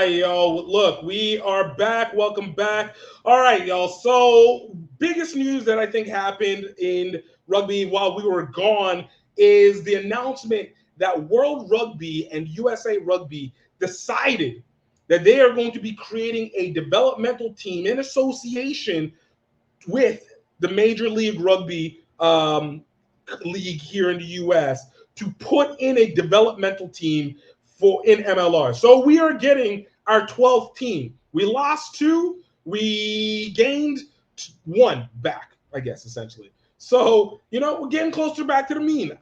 right, y'all. Look, we are back. Welcome back. All right, y'all. So, biggest news that I think happened in rugby while we were gone is the announcement that World Rugby and USA Rugby decided that they are going to be creating a developmental team in association with the Major League Rugby league here in the US to put in a developmental team for in MLR. So we are getting our 12th team. We lost two, we gained one back, I guess, essentially. So, we're getting closer back to the mean.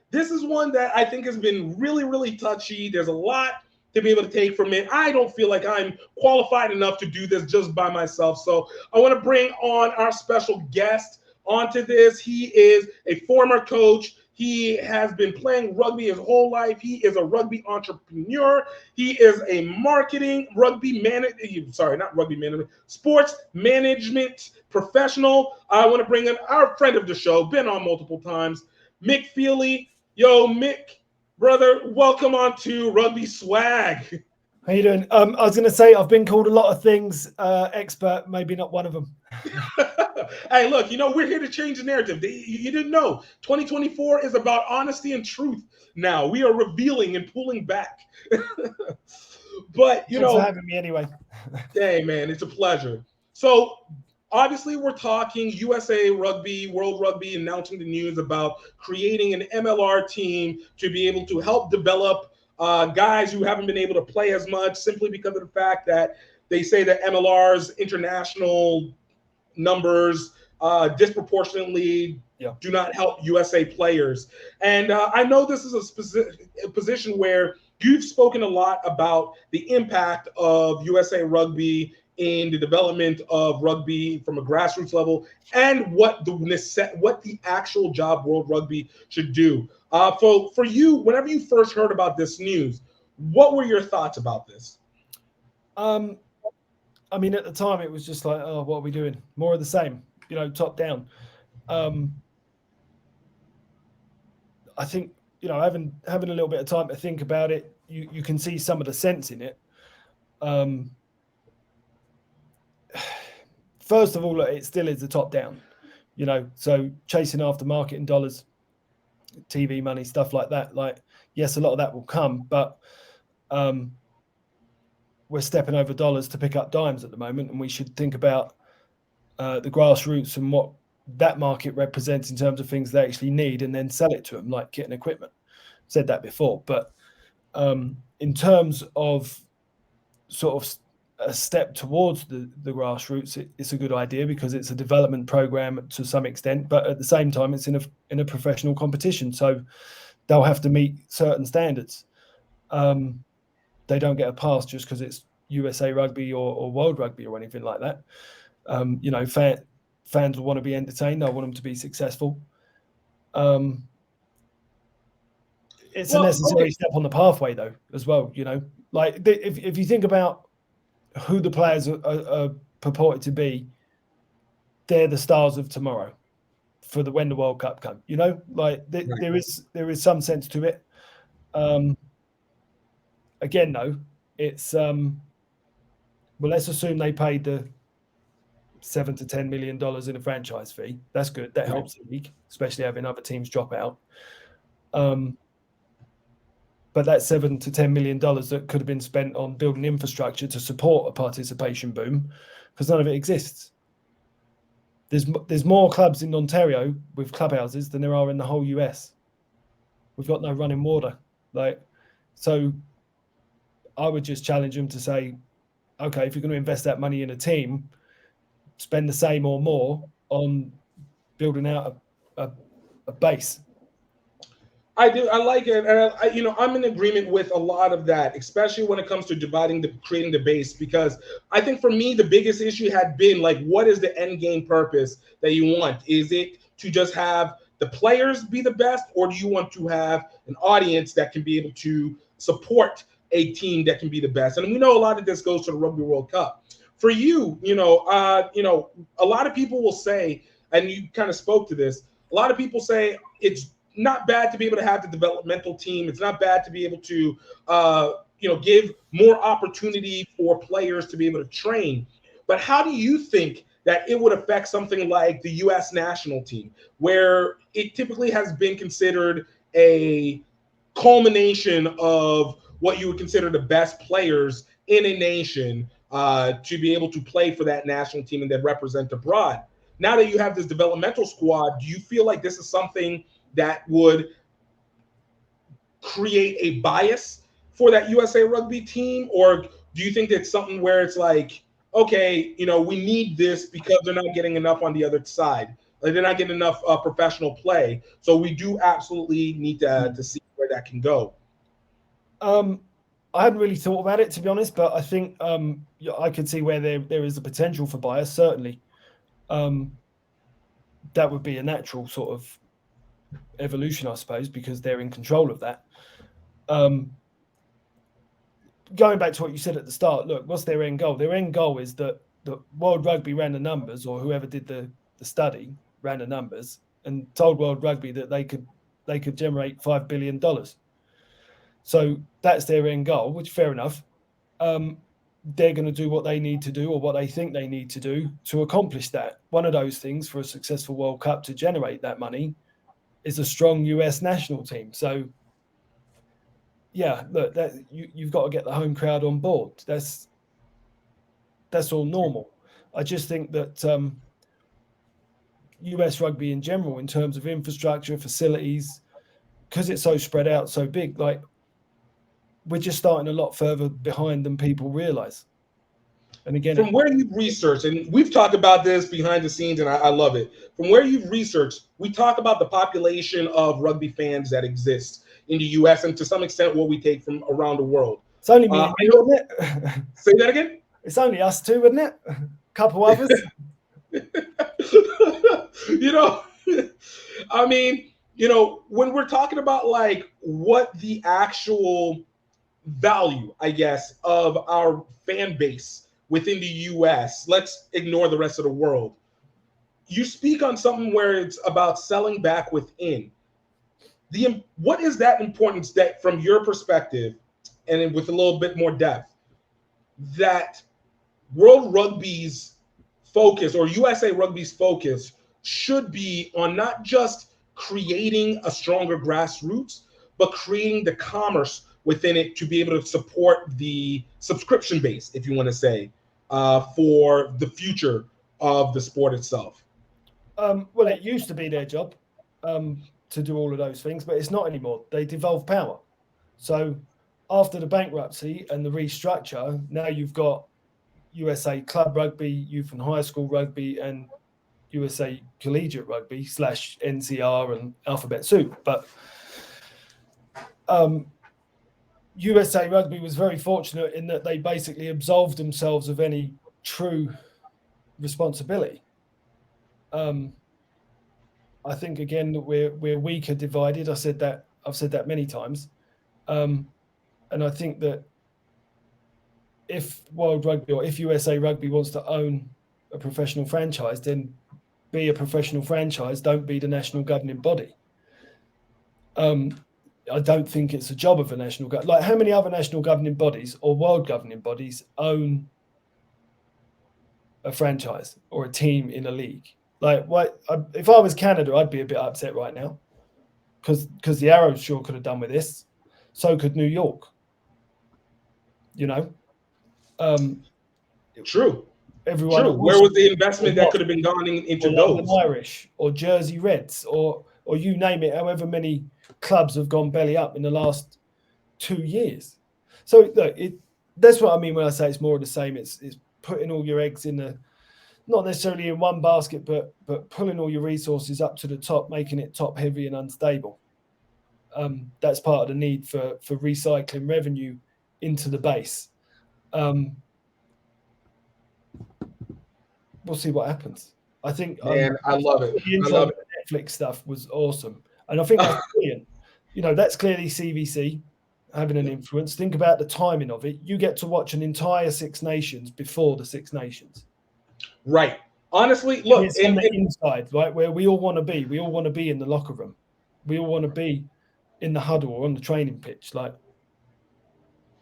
This is one that I think has been really, really touchy. There's a lot to be able to take from it. I don't feel like I'm qualified enough to do this just by myself. So I want to bring on our special guest onto this. He is a former coach. He has been playing rugby his whole life. He is a rugby entrepreneur. He is a sports management professional. I want to bring in our friend of the show, been on multiple times, Mick Feely. Yo, Mick, brother, welcome on to Rugby Swag. How you doing? I was going to say I've been called a lot of things, expert, maybe not one of them. Hey, look, we're here to change the narrative. You didn't know. 2024 is about honesty and truth now. We are revealing and pulling back. But, Thanks for having me anyway. Hey, man, it's a pleasure. So, obviously, we're talking USA Rugby, World Rugby, announcing the news about creating an MLR team to be able to help develop guys who haven't been able to play as much simply because of the fact that they say that MLR's international numbers disproportionately do not help USA players. And I know this is a position where you've spoken a lot about the impact of USA Rugby in the development of rugby from a grassroots level and what the actual job World Rugby should do. For you, whenever you first heard about this news, what were your thoughts about this? I mean, at the time, it was just like, oh, what are we doing? More of the same, top down. I think, having a little bit of time to think about it, you can see some of the sense in it. First of all, it still is the top down, so chasing after market and dollars, TV money, stuff like that. Like, yes, a lot of that will come, but we're stepping over dollars to pick up dimes at the moment, and we should think about the grassroots and what that market represents in terms of things they actually need, and then sell it to them, like kit and equipment. Said that before, but in terms of sort of a step towards the grassroots, it's a good idea because it's a development program to some extent, but at the same time, it's in a professional competition, so they'll have to meet certain standards. They don't get a pass just because it's USA Rugby or World Rugby or anything like that. Fans will want to be entertained. They'll want them to be successful. It's a necessary step on the pathway, though, as well. Like if you think about who the players are purported to be, they're the stars of tomorrow when the World Cup comes. There is some sense to it. Again, though, it's let's assume they paid the $7 to $10 million in a franchise fee. That's good. That helps the league, especially having other teams drop out. But that $7 to $10 million that could have been spent on building infrastructure to support a participation boom, because none of it exists. There's more clubs in Ontario with clubhouses than there are in the whole US. We've got no running water. So I would just challenge them to say, okay, if you're going to invest that money in a team, spend the same or more on building out a base. I do. I like it, and I'm in agreement with a lot of that, especially when it comes to creating the base. Because I think for me, the biggest issue had been what is the end game purpose that you want? Is it to just have the players be the best, or do you want to have an audience that can be able to support a team that can be the best? And we know a lot of this goes to the Rugby World Cup. For you, a lot of people will say, and you kind of spoke to this. A lot of people say it's not bad to be able to have the developmental team. It's not bad to be able to give more opportunity for players to be able to train. But how do you think that it would affect something like the U.S. national team, where it typically has been considered a culmination of what you would consider the best players in a nation to be able to play for that national team and then represent abroad? Now that you have this developmental squad, do you feel like this is something that would create a bias for that USA Rugby team, or do you think it's something where it's like, okay, we need this because they're not getting enough on the other side, like they're not getting enough professional play, so we do absolutely need to see where that can go? I hadn't really thought about it, to be honest, but I think I could see where there is a potential for bias. Certainly, that would be a natural sort of evolution, I suppose, because they're in control of that. Going back to what you said at the start, look, what's their end goal? Their end goal is that World Rugby ran the numbers, or whoever did the study ran the numbers and told World Rugby that they could generate $5 billion. So that's their end goal, which fair enough. They're going to do what they need to do, or what they think they need to do to accomplish that. One of those things for a successful World Cup to generate that money is a strong US national team. So yeah, look, you've got to get the home crowd on board. That's all normal. I just think that US rugby in general, in terms of infrastructure, facilities, because it's so spread out, so big, like we're just starting a lot further behind than people realize. And again, from where you've researched, and we've talked about this behind the scenes, and I love it. From where you've researched, we talk about the population of rugby fans that exist in the U.S. and to some extent what we take from around the world. It's only me and you, isn't it? Say that again? It's only us two, isn't it? A couple others. I mean, when we're talking about like what the actual value, I guess, of our fan base within the US, let's ignore the rest of the world. You speak on something where it's about selling back within. What is that importance that, from your perspective, and with a little bit more depth, that World Rugby's focus, or USA Rugby's focus, should be on not just creating a stronger grassroots, but creating the commerce within it to be able to support the subscription base, if you want to say, for the future of the sport itself? Well, it used to be their job to do all of those things, but it's not anymore. They devolve power. So after the bankruptcy and the restructure, now you've got USA Club Rugby, Youth and High School Rugby, and USA Collegiate Rugby / NCR and Alphabet Soup. But USA Rugby was very fortunate in that they basically absolved themselves of any true responsibility. I think again that we're weaker divided. I've said that many times, and I think that if World Rugby or if USA Rugby wants to own a professional franchise, then be a professional franchise. Don't be the national governing body. I don't think it's a job of a national government. Like, how many other national governing bodies or world governing bodies own a franchise or a team in a league? Like, if I was Canada, I'd be a bit upset right now because the Arrows sure could have done with this. So could New York. True. Everyone. True. Where was the investment that could have been gone into those? Irish or Jersey Reds or you name it, however many clubs have gone belly up in the last 2 years. So look, that's what I mean when I say it's more of the same. It's putting all your eggs in not necessarily in one basket, but pulling all your resources up to the top, making it top heavy and unstable. That's part of the need for recycling revenue into the base. We'll see what happens. I think, man, I love it. I love it. The Netflix stuff was awesome, and I think that's brilliant. That's clearly CVC having an influence. Think about the timing of it. You get to watch an entire Six Nations before the Six Nations. Right. Honestly, look, it's on the inside, right, where we all want to be. We all want to be in the locker room. We all want to be in the huddle or on the training pitch. Like,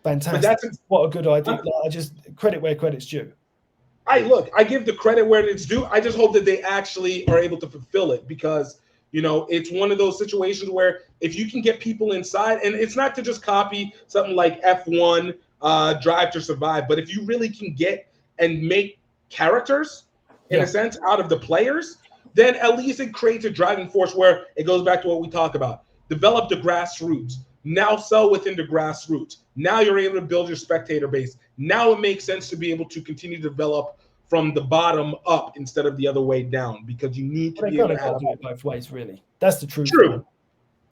fantastic. But that's what a good idea. Like, I just credit where credit's due. I give the credit where it's due. I just hope that they actually are able to fulfill it, because it's one of those situations where if you can get people inside, and it's not to just copy something like F1, Drive to Survive, but if you really can get and make characters in a sense out of the players, then at least it creates a driving force where it goes back to what we talk about. Develop the grassroots. Now sell within the grassroots. Now you're able to build your spectator base. Now it makes sense to be able to continue to develop from the bottom up instead of the other way down, because you need to be able to have it both ways, really. That's the truth. True.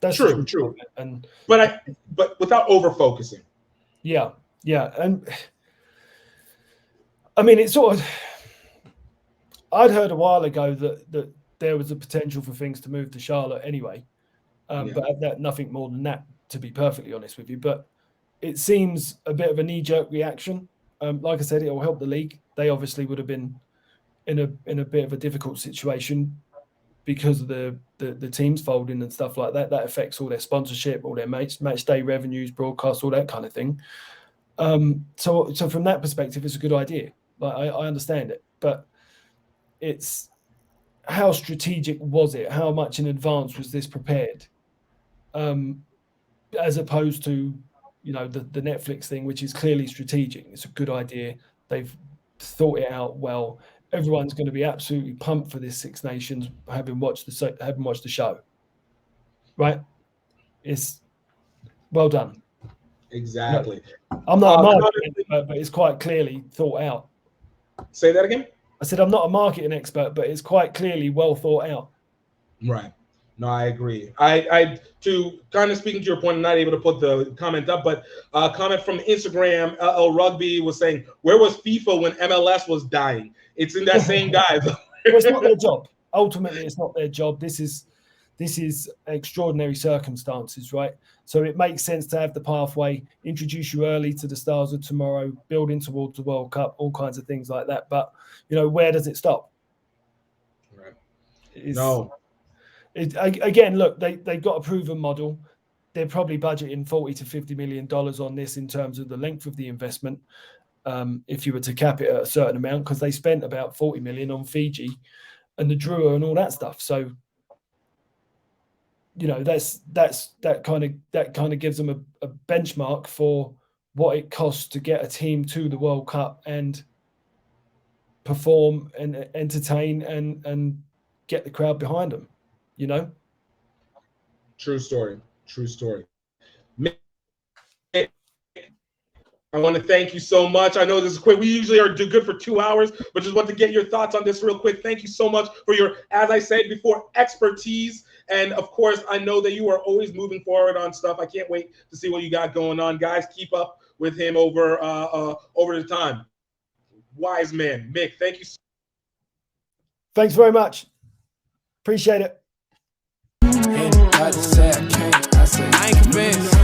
That's true. And but without over focusing. Yeah. And I mean, it's sort of, I'd heard a while ago that there was a potential for things to move to Charlotte anyway. But nothing more than that, to be perfectly honest with you. But it seems a bit of a knee-jerk reaction. Like I said, it will help the league. They obviously would have been in a bit of a difficult situation because of the teams folding and stuff like that. That affects all their sponsorship, all their match day revenues, broadcast, all that kind of thing. So from that perspective, it's a good idea. Like I understand it, but it's how strategic was it? How much in advance was this prepared? As opposed to the Netflix thing, which is clearly strategic. It's a good idea. They've thought it out well. Everyone's going to be absolutely pumped for this Six Nations, having watched the show. Right? It's well done. Exactly. I'm not a marketing expert, but it's quite clearly thought out. Say that again? I said I'm not a marketing expert, but it's quite clearly well thought out. Right. No, I agree. I to kind of speaking to your point, I'm not able to put the comment up, but a comment from Instagram, LL Rugby was saying, where was FIFA when MLS was dying? It's in that same guy. Well, it's not their job. Ultimately, it's not their job. This is extraordinary circumstances, right? So it makes sense to have the pathway, introduce you early to the stars of tomorrow, building towards the World Cup, all kinds of things like that. But, where does it stop? Right. Again, look, they've got a proven model. They're probably budgeting $40 to $50 million on this in terms of the length of the investment. If you were to cap it at a certain amount, because they spent about $40 million on Fiji and the Drua and all that stuff. So, that kind of gives them a benchmark for what it costs to get a team to the World Cup and perform and entertain and get the crowd behind them. True story. I want to thank you so much. I know this is quick. We usually are good for 2 hours, but just want to get your thoughts on this real quick. Thank you so much for your, as I said before, expertise. And of course, I know that you are always moving forward on stuff. I can't wait to see what you got going on. Guys, keep up with him over the time. Wise man. Mick, thank you. Thanks very much. Appreciate it. I ain't convinced.